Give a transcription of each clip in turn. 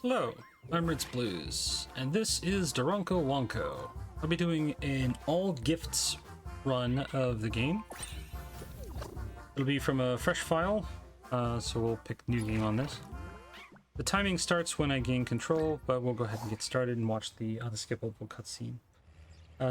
Hello, I'm Ritz Blues, and this is Doronko Wanko. I'll be doing an all gifts run of the game. It'll be from a fresh file, so we'll pick new game on this. The timing starts when I gain control, but we'll go ahead and get started and watch the unskippable cutscene.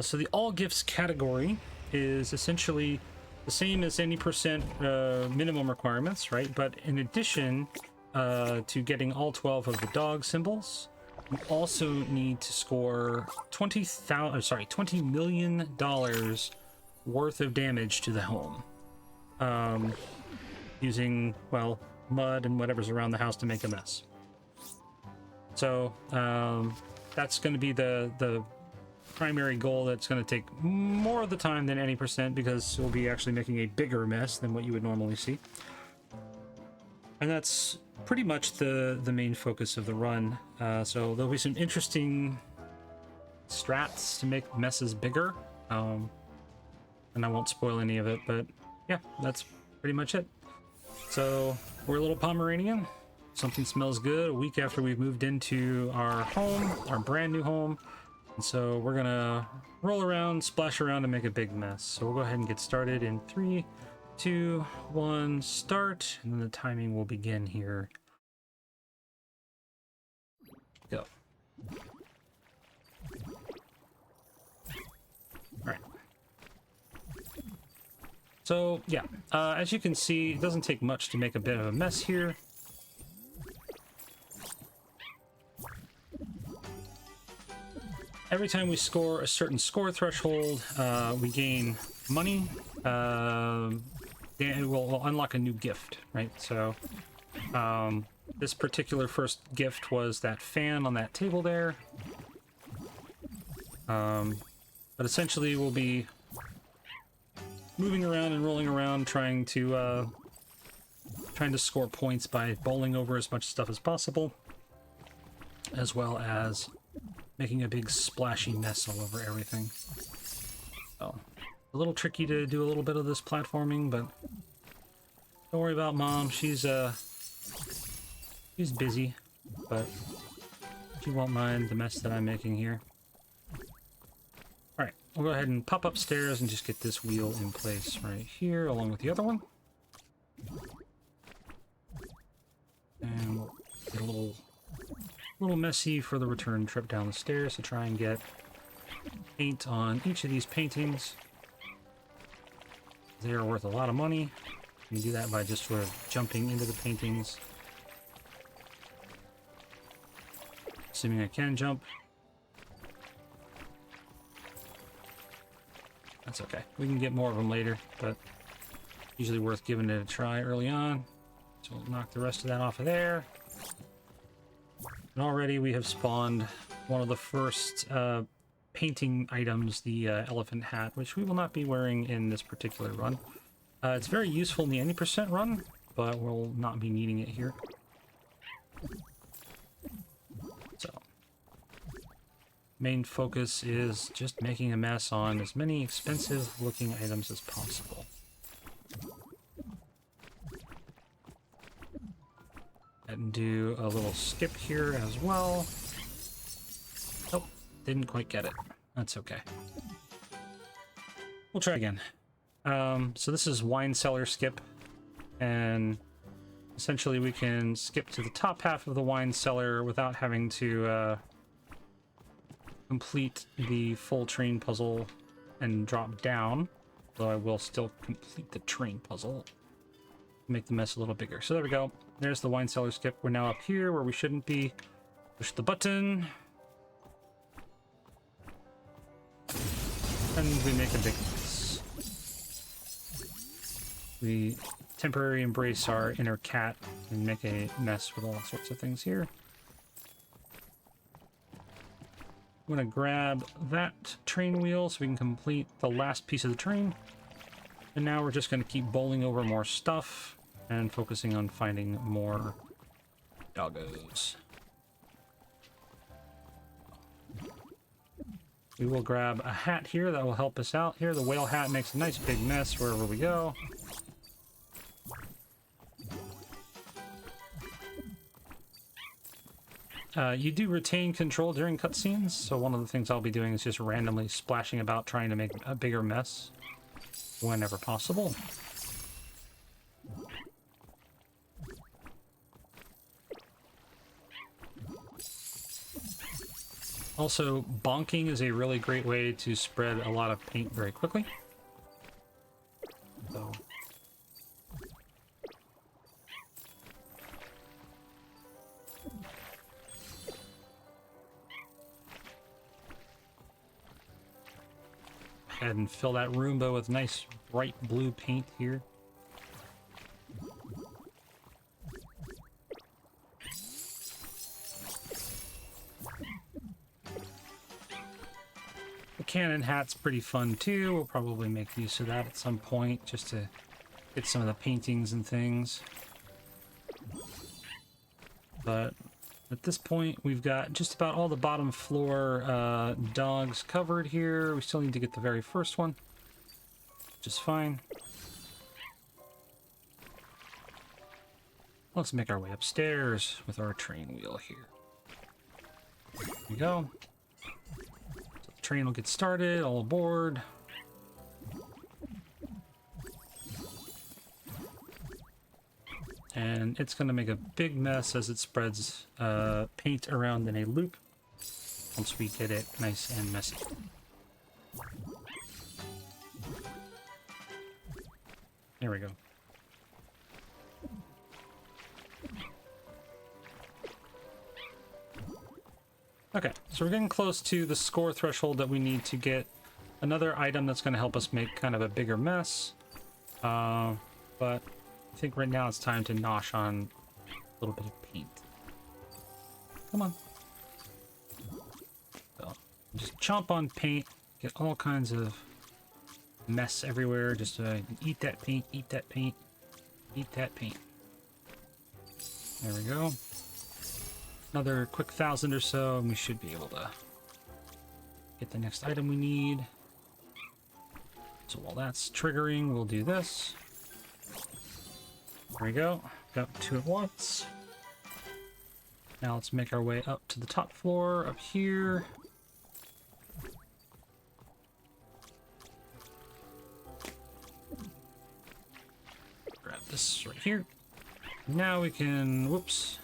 So the all gifts category is essentially the same as any percent minimum requirements, right? But in addition to getting all 12 of the dog symbols, you also need to score $20 million worth of damage to the home, using, well, mud and whatever's around the house to make a mess. So that's going to be the primary goal. That's going to take more of the time than any percent, because we'll be actually making a bigger mess than what you would normally see. And that's pretty much the main focus of the run. So there'll be some interesting strats to make messes bigger, and I won't spoil any of it, but yeah, that's pretty much it. So we're a little Pomeranian. Something smells good a week after we've moved into our home, our brand new home. And so we're gonna roll around, splash around, and make a big mess. So we'll go ahead and get started in 3, 2, 1, start, and then the timing will begin here. Go. All right. So yeah, as you can see, it doesn't take much to make a bit of a mess here. Every time we score a certain score threshold, we gain money. We'll unlock a new gift, right? So this particular first gift was that fan on that table there. But essentially we'll be moving around and rolling around, trying to score points by bowling over as much stuff as possible, as well as making a big splashy mess all over everything. So, a little tricky to do a little bit of this platforming, but don't worry about Mom. She's busy, but she won't mind the mess that I'm making here. Alright, we'll go ahead and pop upstairs and just get this wheel in place right here, along with the other one. And we'll get a little messy for the return trip down the stairs to try and get paint on each of these paintings. They are worth a lot of money. You can do that by just sort of jumping into the paintings. Assuming I can jump. That's okay. We can get more of them later, but usually worth giving it a try early on. So we'll knock the rest of that off of there. And already we have spawned one of the first painting items, the elephant hat, which we will not be wearing in this particular run. It's very useful in the any percent run, but we'll not be needing it here. So, main focus is just making a mess on as many expensive looking items as possible. And do a little skip here as well. Nope, didn't quite get it. That's okay. We'll try again. So this is wine cellar skip, and essentially we can skip to the top half of the wine cellar without having to complete the full train puzzle and drop down, though I will still complete the train puzzle. Make the mess a little bigger. So there we go. There's the wine cellar skip. We're now up here where we shouldn't be. Push the button. And we make a big mess. We temporarily embrace our inner cat and make a mess with all sorts of things here. I'm going to grab that train wheel so we can complete the last piece of the train. And now we're just going to keep bowling over more stuff and focusing on finding more doggos. We will grab a hat here that will help us out here. The whale hat makes a nice big mess wherever we go. You do retain control during cutscenes, so one of the things I'll be doing is just randomly splashing about trying to make a bigger mess whenever possible. Also, bonking is a really great way to spread a lot of paint very quickly. So, ahead and fill that Roomba with nice bright blue paint here. The cannon hat's pretty fun too. We'll probably make use of that at some point just to get some of the paintings and things. But at this point, we've got just about all the bottom floor dogs covered here. We still need to get the very first one, which is fine. Let's make our way upstairs with our train wheel here. There we go. So the train will get started, all aboard. And it's going to make a big mess as it spreads paint around in a loop once we get it nice and messy. There we go. Okay, so we're getting close to the score threshold that we need to get another item that's going to help us make kind of a bigger mess. But I think right now it's time to nosh on a little bit of paint. Come on. So, just chomp on paint, get all kinds of mess everywhere. Just eat that paint, eat that paint, eat that paint. There we go. Another quick 1,000 or so, and we should be able to get the next item we need. So while that's triggering, we'll do this. There we go. Got two at once. Now let's make our way up to the top floor up here. Grab this right here. Now we can, whoops,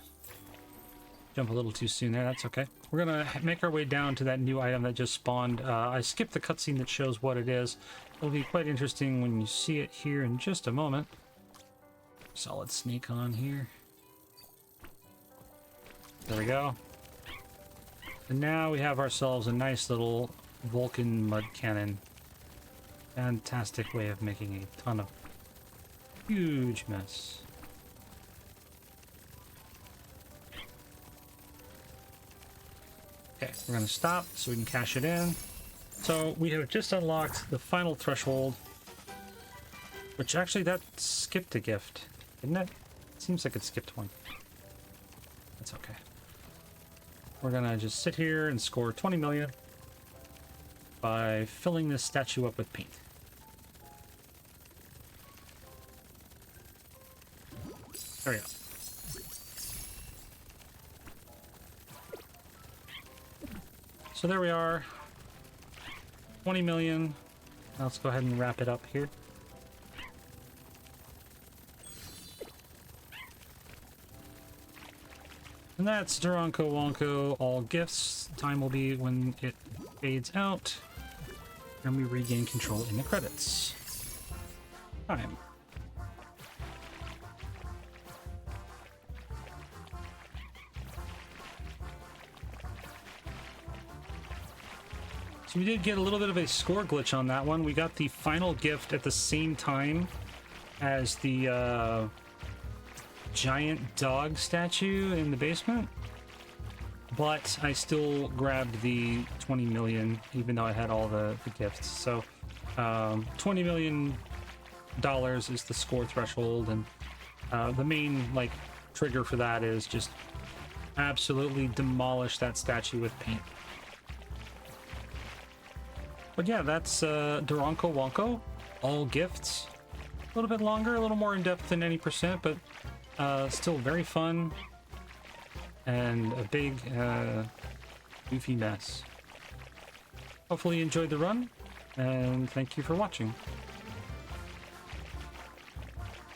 jump a little too soon there. That's okay. We're gonna make our way down to that new item that just spawned. I skipped the cutscene that shows what it is. It'll be quite interesting when you see it here in just a moment. Solid sneak on here. There we go. And now we have ourselves a nice little Vulcan mud cannon. Fantastic way of making a ton of huge mess. Okay, we're gonna stop so we can cash it in. So we have just unlocked the final threshold, which actually that skipped a gift, didn't it? It seems like it skipped one. That's okay. We're gonna just sit here and score 20 million by filling this statue up with paint. There we go. So there we are. 20 million. Now let's go ahead and wrap it up here. And that's Doronko Wanko, all gifts. Time will be when it fades out. And we regain control in the credits. Time. So we did get a little bit of a score glitch on that one. We got the final gift at the same time as the giant dog statue in the basement, but I still grabbed the 20 million even though I had all the gifts. So $20 million is the score threshold, and the main like trigger for that is just absolutely demolish that statue with paint. But yeah, that's Doronko Wanko, all gifts. A little bit longer, a little more in depth than any percent, but still very fun. and a big goofy mess. Hopefully you enjoyed the run, and thank you for watching.